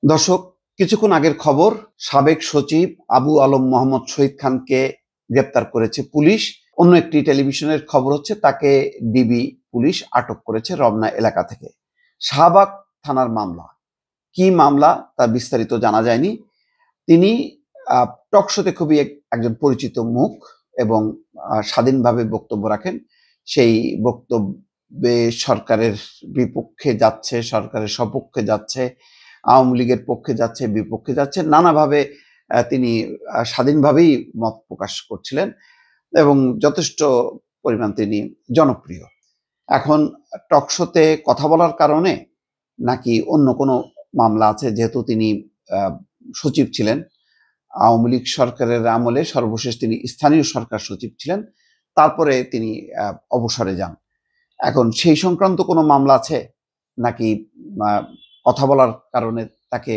দর্শক, কিছুক্ষণ আগের খবর, সাবেক সচিব আবু আলম মোহাম্মদ শহীদ খানকে গ্রেপ্তার করেছে পুলিশ। অন্য একটি টেলিভিশনের খবর হচ্ছে তাকে ডিবি পুলিশ আটক করেছে রমনা এলাকা থেকে। শাহবাগ থানার মামলা। কি মামলা তা বিস্তারিত জানা যায়নি। তিনি টকশোতে খুবই একজন পরিচিত মুখ এবং স্বাধীনভাবে বক্তব্য রাখেন। সেই বক্তব্যে সরকারের বিপক্ষে যাচ্ছে, সরকারের সপক্ষে যাচ্ছে, আওয়ামী লীগের পক্ষে যাচ্ছে, বিপক্ষে যাচ্ছে, নানাভাবে তিনি স্বাধীনভাবেই মত প্রকাশ করছিলেন এবং যথেষ্ট পরিমাণ তিনি জনপ্রিয়। এখন টকশোতে কথা বলার কারণে নাকি অন্য কোনো মামলা আছে, যেহেতু তিনি সচিব ছিলেন আওয়ামী লীগ সরকারের আমলে, সর্বশেষ তিনি স্থানীয় সরকার সচিব ছিলেন, তারপরে তিনি অবসরে যান। এখন সেই সংক্রান্ত কোনো মামলা আছে নাকি কথা বলার কারণে তাকে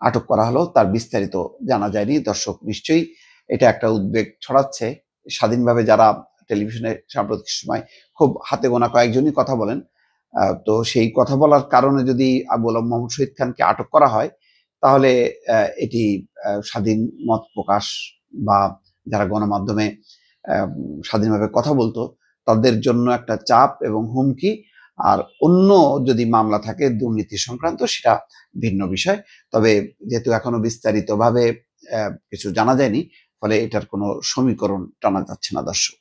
আটক করা হলো, তার বিস্তারিত জানা যায়নি। দর্শক, নিশ্চয়ই এটা একটা উদ্বেগ ছড়াচ্ছে। স্বাধীনভাবে যারা টেলিভিশনে সাম্প্রতিক সময় খুব হাতে গোনা কয়েকজনই কথা বলেন, তো সেই কথা বলার কারণে যদি আবু আলম মোহাম্মদ শহীদ খানকে আটক করা হয়, তাহলে এটি স্বাধীন মত প্রকাশ বা যারা গণমাধ্যমে স্বাধীনভাবে কথা বলতো তাদের জন্য একটা চাপ এবং হুমকি। আর অন্য যদি মামলা থাকে দুর্নীতি সংক্রান্ত, সেটা ভিন্ন বিষয়। তবে যেহেতু এখনো বিস্তারিতভাবে কিছু জানা যায়নি, ফলে এটার কোনো সমীকরণ টানা যাচ্ছে না। দর্শক।